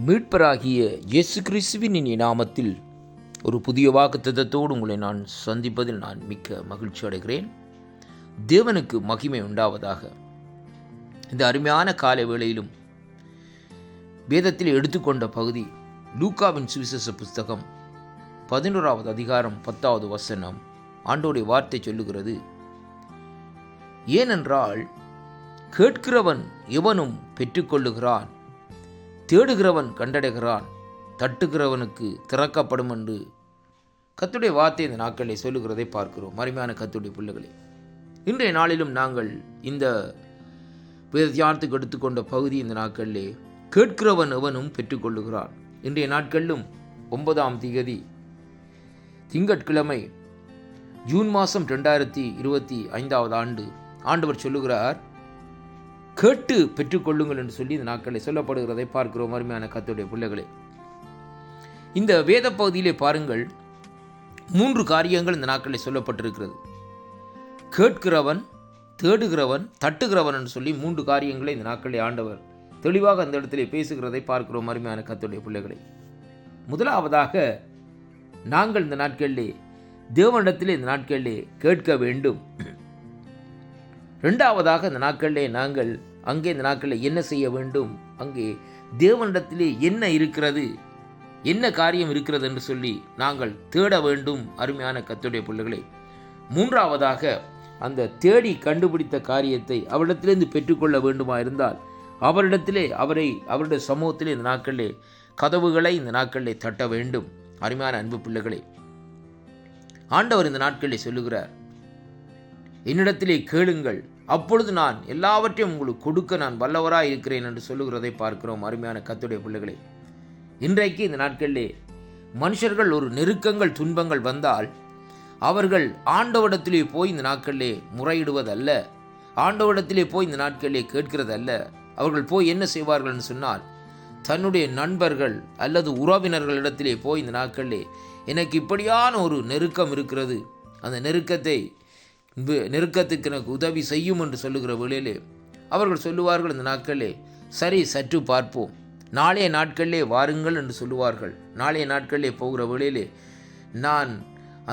மீட்பராகிய இயேசு கிறிஸ்துவின் இனிய நாமத்தில் ஒரு புதிய வாக்குத்தத்தத்தோடு உங்களை நான் சந்திப்பதில் நான் மிக்க மகிழ்ச்சி அடைகிறேன். தேவனுக்கு மகிமை உண்டாவதாக. இந்த அருமையான காலை வேளையிலும் வேதத்தில் எடுத்துக்கொண்ட பகுதி லூக்காவின் சுவிசேஷ புஸ்தகம் 11வது அதிகாரம் 10வது வசனம். ஆண்டவருடைய வார்த்தை சொல்லுகிறது, ஏனென்றால் கேட்கிறவன் எவனும் பெற்றுக்கொள்ளுகிறான், தேடுகிறவன் கண்டடைகிறான், தட்டுகிறவனுக்கு திறக்கப்படும் என்று கர்த்தருடைய வார்த்தை இந்த நாட்களில் சொல்லுகிறதை பார்க்கிறோம். அருமையான கர்த்தருடைய பிள்ளைகளே, இன்றைய நாளிலும் நாங்கள் இந்த தியானத்துக்கு எடுத்துக்கொண்ட பகுதி இந்த நாட்களிலே கேட்கிறவன் எவனும் பெற்றுக்கொள்ளுகிறான். இன்றைய நாட்களிலும் 9ஆம் தேதி திங்கட்கிழமை ஜூன் மாதம் 2025 ஆண்டு ஆண்டவர் சொல்லுகிறார், கேட்டு பெற்றுக்கொள்ளுங்கள் என்று சொல்லி இந்த நாட்களில் சொல்லப்படுகிறதை பார்க்கிறோம். அருமையான கர்த்தருடைய பிள்ளைகளே, இந்த வேத பகுதியிலே பாருங்கள், 3 காரியங்கள் இந்த நாட்களில் சொல்லப்பட்டிருக்கிறது. கேட்கிறவன், தேடுகிறவன், தட்டுகிறவன் என்று சொல்லி 3 காரியங்களை இந்த நாட்களில் ஆண்டவர் தெளிவாக அந்த இடத்திலே பேசுகிறதை பார்க்கிறோம். அருமையான கர்த்தருடைய பிள்ளைகளே, முதலாவதாக நாங்கள் இந்த நாட்களிலே தேவனிடத்திலே இந்த நாட்களிலே கேட்க வேண்டும். இரண்டாவதாக இந்த நாட்களிலே நாங்கள் அங்கே இந்த நாட்களில் என்ன செய்ய வேண்டும், அங்கே தேவனிடத்திலே என்ன இருக்கிறது, என்ன காரியம் இருக்கிறது என்று சொல்லி நாங்கள் தேட வேண்டும். அருமையான கர்த்தருடைய பிள்ளைகளே, மூன்றாவதாக அந்த தேடி கண்டுபிடித்த காரியத்தை அவரிடத்திலிருந்து பெற்றுக்கொள்ள வேண்டுமா இருந்தால் அவரிடத்திலே அவருடைய சமூகத்திலே இந்த நாட்களிலே கதவுகளை இந்த நாட்களிலே தட்ட வேண்டும். அருமையான அன்பு பிள்ளைகளே, ஆண்டவர் இந்த நாட்களிலே சொல்லுகிறார், என்னிடத்திலே கேளுங்கள், அப்பொழுது நான் எல்லாவற்றையும் உங்களுக்கு கொடுக்க நான் வல்லவராக இருக்கிறேன் என்று சொல்லுகிறதை பார்க்கிறோம். அருமையான கர்த்தருடைய பிள்ளைகளே, இன்றைக்கு இந்த நாட்களிலே மனுஷர்கள் ஒரு நெருக்கங்கள் துன்பங்கள் வந்தால் அவர்கள் ஆண்டவரிடத்திலே போய் இந்த நாட்களிலே முறையிடுவதல்ல, ஆண்டவரிடத்திலே போய் இந்த நாட்களிலே கேட்கிறதல்ல. அவர்கள் போய் என்ன செய்வார்கள் என்று சொன்னால், தன்னுடைய நண்பர்கள் அல்லது உறவினர்களிடத்திலே போய் இந்த நாட்களிலே எனக்கு இப்படியான ஒரு நெருக்கம் இருக்கிறது, அந்த நெருக்கத்துக்கு எனக்கு உதவி செய்யும் என்று சொல்லுகிற வேளையிலே அவர்கள் சொல்லுவார்கள், இந்த நாட்களிலே சரி சற்று பார்ப்போம், நாளைய நாட்களிலே வாருங்கள் என்று சொல்லுவார்கள். நாளைய நாட்களிலே போகிற வேளையிலே நான்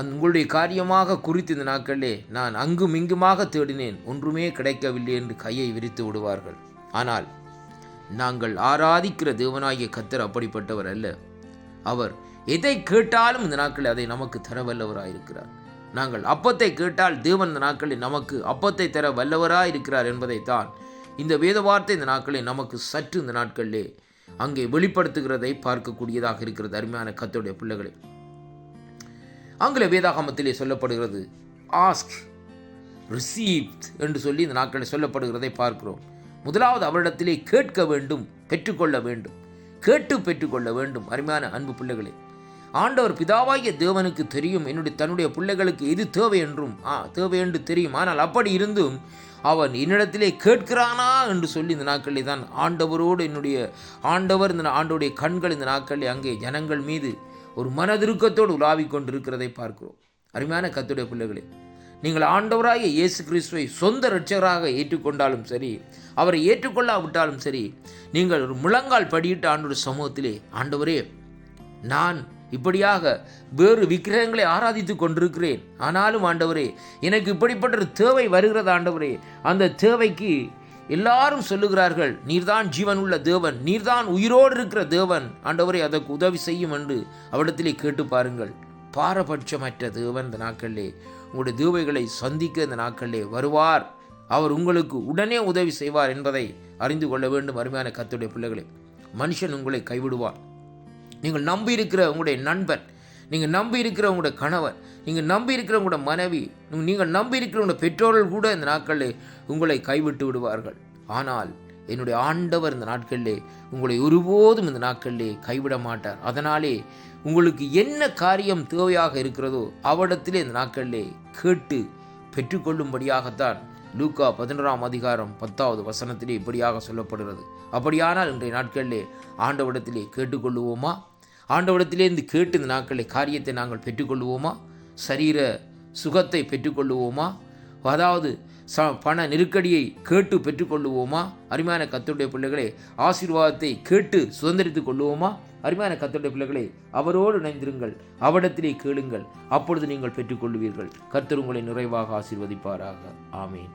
உங்களுடைய காரியமாக குறித்து இந்த நாட்களிலே நான் அங்கும் இங்குமாக தேடினேன், ஒன்றுமே கிடைக்கவில்லை என்று கையை விரித்து விடுவார்கள். ஆனால் நாங்கள் ஆராதிக்கிற தேவனாகிய கர்த்தர் அப்படிப்பட்டவர் அல்ல. அவர் எதை கேட்டாலும் இந்த நாட்களில் அதை நமக்கு தர வல்லவராயிருக்கிறார். நாங்கள் அப்பத்தை கேட்டால் தேவன் இந்த நாட்களில் நமக்கு அப்பத்தை தர வல்லவராக இருக்கிறார் என்பதைத்தான் இந்த வேத வார்த்தை இந்த நாட்களில் நமக்கு சற்று இந்த நாட்களிலே அங்கே வெளிப்படுத்துகிறதை பார்க்கக்கூடியதாக இருக்கிறது. அருமையான கர்த்தருடைய பிள்ளைகளே, ஆங்கில வேதாகமத்திலே சொல்லப்படுகிறது ஆஸ்க் ரிசீவ்ட் என்று சொல்லி இந்த நாட்களில் சொல்லப்படுகிறதை பார்க்கிறோம். முதலாவது அவரிடத்திலே கேட்க வேண்டும், பெற்றுக்கொள்ள வேண்டும், கேட்டு பெற்றுக்கொள்ள வேண்டும். அருமையான அன்பு பிள்ளைகளே, ஆண்டவர் பிதாவாகிய தேவனுக்கு தெரியும் தன்னுடைய பிள்ளைகளுக்கு எது தேவை என்றும் தேவை என்று தெரியும். ஆனால் அப்படி இருந்தும் அவன் என்னிடத்திலே கேட்கிறானா என்று சொல்லி இந்த நாட்களில் தான் ஆண்டவரோடு ஆண்டவர் இந்த ஆண்டோடைய கண்கள் இந்த நாட்களில் அங்கே ஜனங்கள் மீது ஒரு மனதிருக்கத்தோடு உலாவிக் கொண்டிருக்கிறதை பார்க்கிறோம். அருமையான கர்த்தருடைய பிள்ளைகளே, நீங்கள் ஆண்டவராகிய இயேசு கிறிஸ்துவை சொந்த இரட்சகராக ஏற்றுக்கொண்டாலும் சரி, அவரை ஏற்றுக்கொள்ளாவிட்டாலும் சரி, நீங்கள் ஒரு முழங்கால் படியிட்டு ஆண்டவருடைய சமூகத்திலே, ஆண்டவரே, நான் இப்படியாக வேறு விக்கிரகங்களை ஆராதித்து கொண்டிருக்கிறேன், ஆனாலும் ஆண்டவரே எனக்கு இப்படிப்பட்ட ஒரு தேவை வருகிறது. ஆண்டவரே, அந்த தேவைக்கு எல்லாரும் சொல்லுகிறார்கள், நீர்தான் ஜீவனுள்ள தேவன், நீர்தான் உயிரோடு இருக்கிற தேவன், ஆண்டவரே அதற்கு உதவி செய்யும் என்று அவரிடத்திலே கேட்டு பாருங்கள். பாரபட்சமற்ற தேவன் இந்த நாட்களிலே உங்களுடைய தேவைகளை சந்திக்க இந்த நாட்களிலே வருவார். அவர் உங்களுக்கு உடனே உதவி செய்வார் என்பதை அறிந்து கொள்ள வேண்டும். அருமையான கர்த்தருடைய பிள்ளைகளே, மனுஷன் உங்களை கைவிடுவார். நீங்கள் நம்பி இருக்கிற உங்களுடைய நண்பன், நீங்கள் நம்பி இருக்கிற உங்களுடைய கணவன், நீங்கள் நம்பி இருக்கிற உங்களுடைய மனைவி, நீங்கள் நம்பி இருக்கிற உங்களுடைய பெற்றோர்கள் கூட இந்த நாட்களில் உங்களை கைவிட்டு விடுவார்கள். ஆனால் என்னுடைய ஆண்டவர் இந்த நாட்களிலே உங்களை ஒருபோதும் இந்த நாட்களிலே கைவிட மாட்டார். அதனாலே உங்களுக்கு என்ன காரியம் தேவையாக இருக்கிறதோ அவரிடத்திலே இந்த நாட்களிலே கேட்டு பெற்றுக்கொள்ளும்படியாகத்தான் லூக்கா 11ஆம் அதிகாரம் 10வது வசனத்திலே இப்படியாக சொல்லப்படுகிறது. அப்படியானால் இன்றைய நாட்களிலே ஆண்டவரிடத்திலே கேட்டுக்கொள்ளுவோமா? ஆண்டவரிடத்திலேருந்து கேட்டு இந்த நாட்களில் காரியத்தை நாங்கள் பெற்றுக்கொள்ளுவோமா? சரீர சுகத்தை பெற்றுக்கொள்ளுவோமா? அதாவது பண நெருக்கடியை கேட்டு பெற்றுக்கொள்ளுவோமா? அருமையான கர்த்தருடைய பிள்ளைகளே, ஆசீர்வாதத்தை கேட்டு சுதந்திரித்துக் கொள்ளுவோமா? அருமையான கர்த்தருடைய பிள்ளைகளே, அவரோடு இணைந்திருங்கள், அவரிடத்திலே கேளுங்கள், அப்பொழுது நீங்கள் பெற்றுக்கொள்வீர்கள். கர்த்தர் உங்களை நிறைவாக ஆசீர்வதிப்பாராக. ஆமேன்.